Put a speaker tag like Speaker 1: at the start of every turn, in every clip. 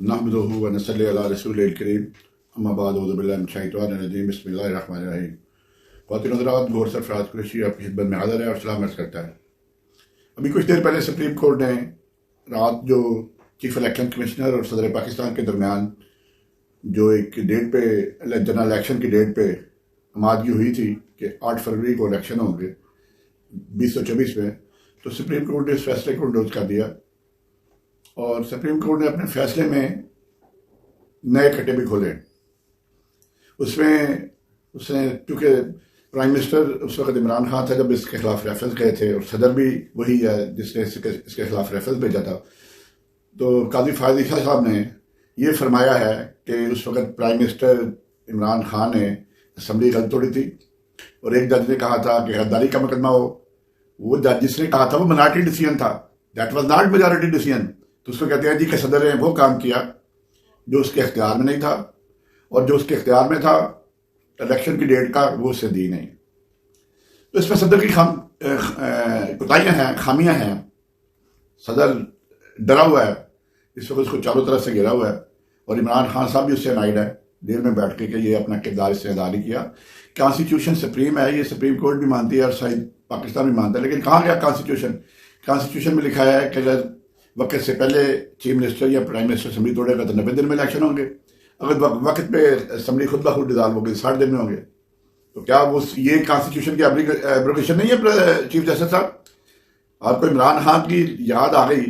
Speaker 1: नहमदुहु व नसल्ली अला रसूलिल करीम अम्मा बाद औज़ु बिल्लाहि मिनश शैतानिर रजीम बिस्मिल्लाहिर रहमानिर रहीम। ख़वातीन हज़रात, गौर सरफराज कुरैशी आपकी खिदमत में हाज़िर है और सलाम अर्ज़ करता है। अभी कुछ देर पहले सुप्रीम कोर्ट ने रात जो चीफ इलेक्शन कमिश्नर और सदर पाकिस्तान के दरमियान जो एक डेट पे जनरल इलेक्शन की डेट पे आमादगी हुई थी कि 8 फरवरी को इलेक्शन होंगे 2024 में, तो सुप्रीम कोर्ट ने इस फैसले को इंडोर्स कर दिया और सुप्रीम कोर्ट ने अपने फैसले में नए खड्डे भी खोले। उसमें उसने, चूंकि प्राइम मिनिस्टर उस वक्त इमरान खान था जब इसके खिलाफ रेफरेंस गए थे और सदर भी वही है जिसने इसके खिलाफ रेफरेंस भेजा था, तो काजी फायद ईसा साहब ने ये फरमाया है कि उस वक्त प्राइम मिनिस्टर इमरान खान ने असम्बली गलत तोड़ी थी और एक जज ने कहा था कि गद्दारी का मुकदमा हो। वो जज जिसने कहा था वो माइनॉरिटी डिसीजन था, that was not majority decision. तो उसको कहते हैं जी कि सदर ने वो काम किया जो उसके इख्तियार में नहीं था और जो उसके इख्तियार में था इलेक्शन की डेट का वो उससे दी नहीं। तो इसमें सदर की कोताहियां हैं, खामियां हैं। सदर डरा हुआ है, इस वक्त उसको चारों तरफ से घिरा हुआ है और इमरान खान साहब भी उससे अनाइड है देर में बैठ के कि ये अपना किरदार इससे अदा नहीं किया। कॉन्स्टिट्यूशन सुप्रीम है, ये सुप्रीम कोर्ट भी मानती है और शायद पाकिस्तान भी मानता है, लेकिन कहाँ गया कॉन्स्टिट्यूशन में लिखा है कि अगर वक्त से पहले चीफ मिनिस्टर या प्राइम मिनिस्टर असम्बली तोड़ेगा तो 90 दिन में इलेक्शन होंगे। अगर वक्त पे असम्बली खुद ब खुद डिजॉल्व होगी 60 दिन में होंगे। तो क्या वो ये कॉन्स्टिट्यूशन की एब्रोगेशन नहीं है चीफ जस्टिस साहब? आपको इमरान खान की याद आ गई,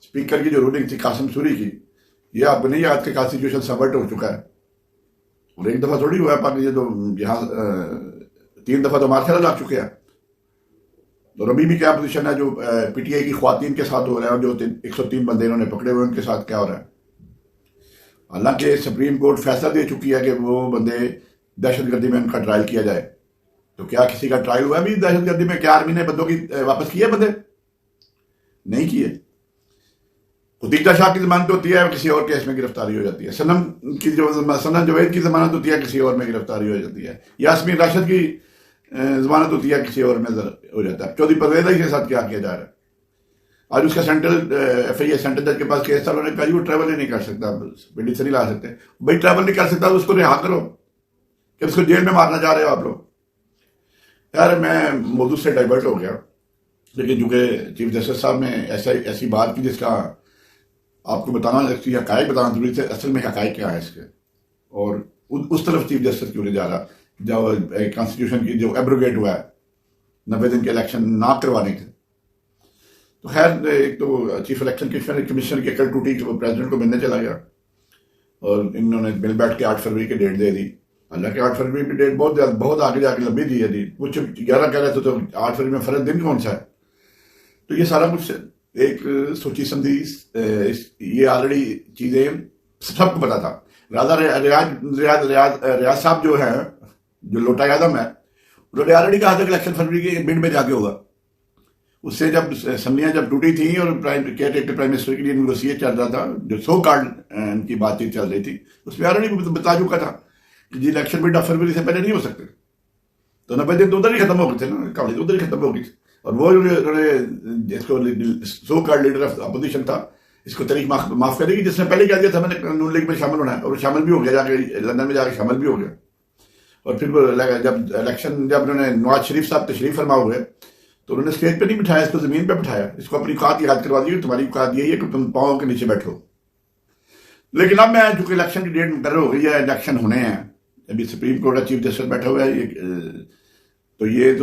Speaker 1: स्पीकर की जो रूलिंग थी कासिम सूरी की, ये आपको नहीं याद कि कॉन्स्टिट्यूशन सबवर्ट हो चुका है और एक दफा थोड़ी हुआ है। ये तो यहाँ 3 दफा तो मार्शल लग चुके हैं। तो अभी भी क्या पोजीशन है जो पीटीआई की ख्वातीन के साथ हो रहा है और जो 103 बंदे इन्होंने पकड़े हुए उनके साथ क्या हो रहा है? हालांकि सुप्रीम कोर्ट फैसला दे चुकी है कि वो बंदे दहशतगर्दी में उनका ट्रायल किया जाए। तो क्या किसी का ट्रायल हुआ भी दहशतगर्दी में? क्या आर्मी ने बंदों की वापस किए? बंदे नहीं किए। खुदीजा शाह की जमानत होती है, किसी और केस में गिरफ्तारी हो जाती है। सनम जवेद की जमानत होती है, किसी और में गिरफ्तारी हो जाती है। यास्मीन राशिद की जमानत होती है, किसी और में हो जाता है। चौधरी परवेज के साथ क्या किया जा रहा है? आज उसका सेंट्रल FIA सेंट्रल जज के पास केस था, उन्होंने कहा वो ट्रैवल ही नहीं कर सकता, बेटी से नहीं ला सकते। भाई ट्रैवल नहीं कर सकता तो उसको रिहा करो, कि उसको जेल में मारना चाह रहे हो आप लोग? यार मैं मौजूद से डाइवर्ट हो गया, लेकिन चूंकि चीफ जस्टिस साहब ने ऐसी बात की जिसका आपको बताना, हकायक बताना जरूरी थे। असल में हकायक क्या है इसके, और उस तरफ चीफ जस्टिस क्यों नहीं जा रहा जब कॉन्स्टिट्यूशन की जो एब्रोगेट हुआ है 90 दिन के इलेक्शन ना करवाने थे। तो खैर, एक तो चीफ इलेक्शन कमिश्नर की अकल टूटी कि वो प्रेसिडेंट को मिलने चला गया और इन्होंने मिल बैठ के 8 फरवरी की डेट दे दी। हालांकि 8 फरवरी की डेट बहुत आगे जाके लंबी दी है। कुछ 11 कह रहे थे तो 8 फरवरी में फर्क दिन कौन सा है? तो ये सारा कुछ एक सोची समझी, ये ऑलरेडी चीजें सबको पता था। राजा रियाज साहब जो है, जो लोटा यादव है, उन्होंने ऑलरेडी कहा था कि इलेक्शन फरवरी के मिड में जाके होगा। उससे जब असम्बलियां जब टूटी थी और प्राइम मिनिस्टर के लिए नेगोशिएट चल रहा था, जो सो कार्ड की बातचीत चल रही थी, उसमें ऑलरेडी बता चुका था कि जी इलेक्शन मिड ऑफ फरवरी से पहले नहीं हो सकते। तो 90 दिन तो उधर ही खत्म हो गए थे ना, कहानी तो उधर ही खत्म हो गई। और वो जिसको सो कार्ड लीडर ऑफ अपोजिशन था, इसको तारीख माफ करेगी, जिसने पहले कह दिया था मैंने नून लीग में शामिल होना है, और शामिल भी हो गया, जाके लंदन में जाके शामिल भी हो गया। और फिर जब उन्होंने नवाज शरीफ साहब तशरीफ फरमा हुए तो उन्होंने स्टेज पे नहीं बिठाया, इसको जमीन पे बिठाया, इसको अपनी औकात याद करवा दी, तुम्हारी औकात यही है कि तुम पाँव के नीचे बैठो। लेकिन अब मैं चूंकि इलेक्शन की डेट मुकर्रर हो गई है, इलेक्शन होने हैं, अभी सुप्रीम कोर्ट का चीफ जस्टिस बैठा हुआ है, तो ये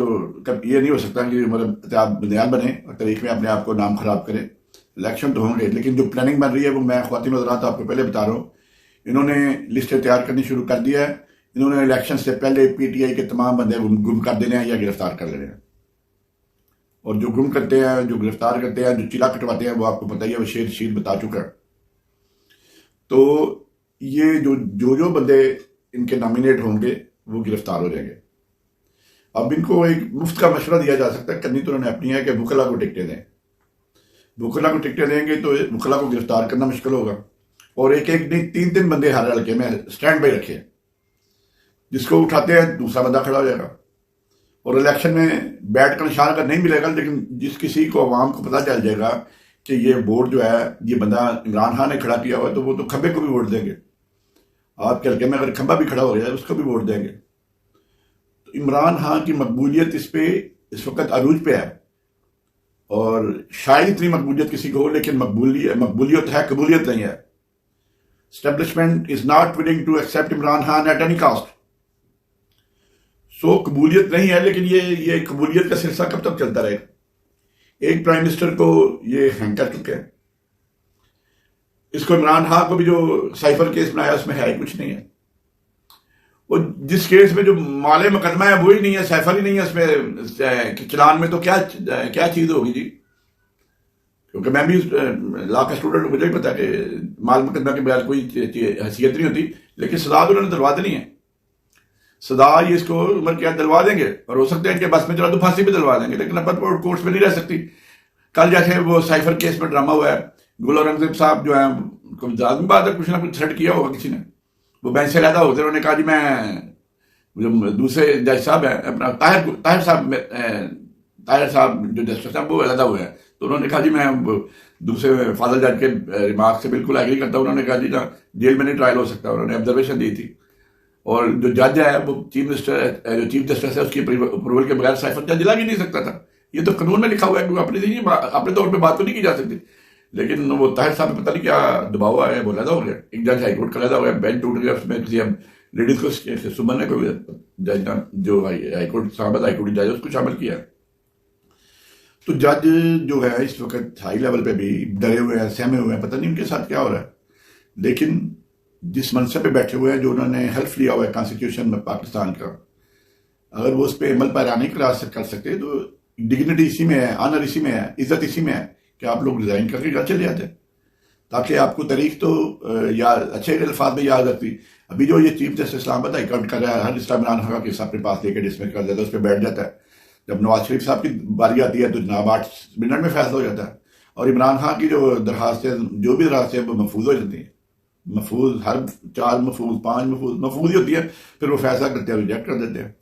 Speaker 1: नहीं हो सकता कि मतलब बुनियाद बने और तारीख में अपने आप को नाम खराब करे। इलेक्शन तो होंगे, लेकिन जो प्लानिंग बन रही है वो मैं ख्वातीन हज़रात आपको पहले बता रहा हूँ। इन्होंने लिस्टें तैयार करनी शुरू कर दिया है। इन्होंने इलेक्शन से पहले PTI के तमाम बंदे गुम कर देने हैं या गिरफ्तार कर लेने हैं। और जो गुम करते हैं, जो गिरफ्तार करते हैं, जो चिला कटवाते हैं, वो आपको पता ही है, वो शेर बता चुका है। तो ये जो बंदे इनके नॉमिनेट होंगे वो गिरफ्तार हो जाएंगे। अब इनको एक मुफ्त का मशवरा दिया जा सकता है, करनी तो उन्होंने अपनी है कि वकला को टिकटें दें। वकला को टिकटें देंगे तो वकला को गिरफ्तार करना मुश्किल होगा। और एक नहीं 3 बंदे हर हल्के में स्टैंड बाई रखे, जिसको उठाते हैं दूसरा बंदा खड़ा हो जाएगा। और इलेक्शन में बैट का निशान अगर नहीं मिलेगा, लेकिन जिस किसी को अवाम को पता चल जाएगा कि ये वोट जो है ये बंदा इमरान खान ने खड़ा किया हुआ है, तो वो तो खंबे को भी वोट देंगे। आपके हल्के में अगर खंबा भी खड़ा हो गया उसको भी वोट देंगे। तो इमरान खान की मकबूलियत इस पे इस वक्त अरूज पे है, और शायद इतनी मकबूलियत किसी को हो, लेकिन मकबूलियत है, कबूलियत नहीं है। Establishment is not willing to accept Imran Khan at any cost. So कबूलियत नहीं है, लेकिन ये कबूलियत का सिलसिला कब तक चलता रहेगा? एक प्राइम मिनिस्टर को ये हैंग कर चुके हैं। इसको इमरान खान को भी जो साइफर केस बनाया उसमें है ही कुछ नहीं है। वो जिस केस में जो माले मुकदमा है वो ही नहीं है, साइफर ही नहीं है उसमें, चलान में तो क्या चीज होगी जी? क्योंकि मैं भी लॉ का स्टूडेंट हूं, मुझे भी पता है कि माल मुकदमा के बगैर कोई हैसियत नहीं होती, लेकिन सदा तो उन्होंने दिलवा देनी है। सदा ये इसको उम्र क्या दिलवा देंगे, और हो सकता है इनके बस में चला तो फांसी भी दिलवा देंगे, लेकिन अब कोर्ट में नहीं रह सकती। कल जैसे वो साइफर केस में ड्रामा हुआ है, गुल औरंगजेब साहब जो है आदमी बात है, कुछ ना कुछ थ्रेट किया होगा किसी ने, वो बेंच से लहदा होते उन्होंने कहा जी मैं जो दूसरे जज साहब है अपना ताहिर साहब जो जस्टिस साहब वो लहदा हुए हैं, तो उन्होंने कहा जी मैं दूसरे फादर जज के रिमार्क से बिल्कुल एग्री करता हूँ। उन्होंने कहा जी ना जेल में नहीं ट्रायल हो सकता, उन्होंने ऑब्जर्वेशन दी थी। और जो जज है वो चीफ जस्टिस है, उसकी अप्रूवल के बगैर साइफर जज लग ही नहीं सकता था। ये तो कानून में लिखा हुआ है, क्योंकि अपने तौर पर बात तो नहीं की जा सकती। लेकिन वो ताहिर साहब पता नहीं क्या दबाव आया, वो लहदा हो गया, एक जज हाईकोर्ट का लहदा हो गया, बेंच टूट गया, उसमें किसी हम लेडीज को सुमन ने कोई जज जो हाईकोर्ट साहब हाईकोर्ट जज उसको शामिल किया। तो जज जो है इस वक्त हाई लेवल पे भी डरे हुए हैं, सहमे हुए हैं, पता नहीं उनके साथ क्या हो रहा है। लेकिन जिस मनसब पे बैठे हुए हैं, जो उन्होंने हेल्प लिया हुआ है कॉन्स्टिट्यूशन में पाकिस्तान का, अगर वो उस पर अमल पैरा नहीं कर सकते तो डिग्निटी इसी में है, ऑनर इसी में है, इज्जत इसी में है कि आप लोग रिजाइन करके घर चले जाते, ताकि आपको तारीख तो याद अच्छे अल्फाज में याद रखती। अभी जो ये चीफ जस्टिस इस्लामाबाद हाईकोर्ट कर रहा है, हर इमरान खान का केस अपने पास लेकर डिसमिस कर देता है, उस पर बैठ जाता है। जब नवाज शरीफ साहब की बारी आती है तो जनाब 8 मिनट में फैसला हो जाता है, और इमरान खान की जो दरखास्तें जो भी दरखास्तें हैं वो महफूज हो जाती हैं। महफूज हर 4 महफूज 5 महफूज ही होती है, फिर वो फैसला करते हैं, रिजेक्ट कर देते हैं।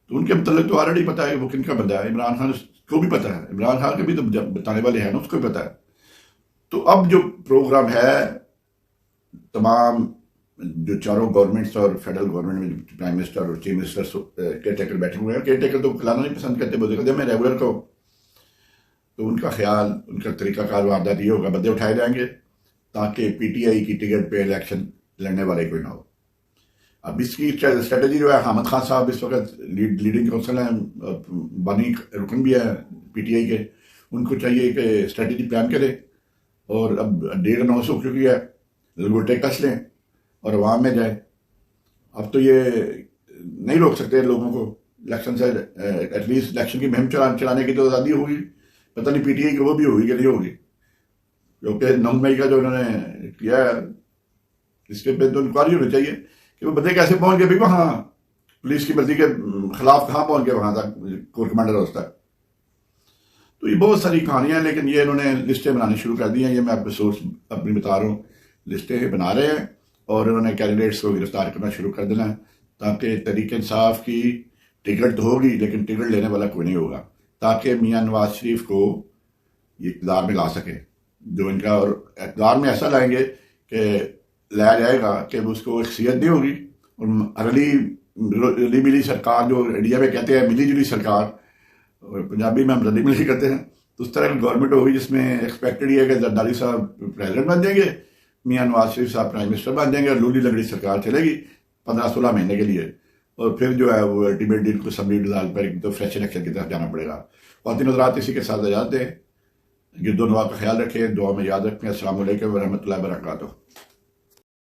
Speaker 1: तो उनके मतलब तो ऑलरेडी पता है वो किनका बंदा है, इमरान खान को भी पता है, इमरान खान के भी तो बताने वाले हैं ना, उसको भी पता है। तो अब जो प्रोग्राम है, तमाम जो चारों गवर्नमेंट्स और फेडरल गवर्नमेंट में प्राइम मिनिस्टर और चीफ मिनिस्टर केयर टेकर बैठे हुए हैं, केयर टेकर तो खिलाना नहीं पसंद करते, बोलते कहते मैं रेगुलर को, तो उनका ख्याल, उनका तरीकाकार वारदात ये होगा, बंदे उठाए जाएंगे ताकि पीटीआई की टिकट पे इलेक्शन लड़ने वाले कोई ना हो। अब इसकी स्ट्रेटेजी जो है, हामिद खान साहब इस वक्त लीडिंग काउंसिल है, बानी रुकन भी है पीटीआई के, उनको चाहिए कि स्ट्रेटेजी प्लान करे, और अब 1.5-9 हो चुकी है, लंगोटे कस लें और अवाम में जाए। अब तो ये नहीं रोक सकते लोगों को इलेक्शन से, एटलीस्ट इलेक्शन की मुहिम चलाने की तो आज़ादी होगी, पता नहीं पीटीआई की वो भी होगी कि नहीं होगी, क्योंकि 9 मई का जो उन्होंने किया है इसके पे तो इंक्वायरी होनी चाहिए कि वो बंदे कैसे पहुंच गए भाई वहां, पुलिस की मर्जी के खिलाफ कहां पहुंच गए वहां तक, कोर कमांडर हाउस तक। तो ये बहुत सारी कहानियां हैं, लेकिन ये इन्होंने लिस्टें बनानी शुरू कर दी हैं। ये मैं आपको सोर्स अपनी बता रहा हूँ, लिस्टें बना रहे हैं और इन्होंने कैंडिडेट्स को गिरफ्तार करना शुरू कर देना है, ताकि तहरीक इंसाफ की टिकट तो होगी लेकिन टिकट लेने वाला कोई नहीं होगा, ताकि मियां नवाज शरीफ को ये इक़्तिदार में ला सके। जो इनका और इक़्तिदार में ऐसा लाएंगे कि लाया जाएगा कि उसको एक सीयत नहीं होगी, और रली मिली सरकार, जो इंडिया में कहते हैं मिली जुली सरकार, और पंजाबी में हम रली मिली कहते हैं, तो उस तरह की गवर्नमेंट होगी जिसमें एक्सपेक्टेड ही है कि जरदारी साहब प्रेसिडेंट बन जाएंगे, मियां नवाज शरीफ साहब प्राइम मिनिस्टर बन जाएंगे, और लूली लगड़ी सरकार चलेगी 15-16 महीने के लिए, और फिर जो है वो अल्टीमेटली इनको असम्बली डिजाल्व पर तो फ्रेश इलेक्शन की तरफ जाना पड़ेगा। और तीनों रात इसी के साथ आजाद दें, गिरदो नवा का ख्याल रखें, दुआ में याद रखें। अस्सलाम वालेकुम व रहमतुल्लाहि व बरकातुहू।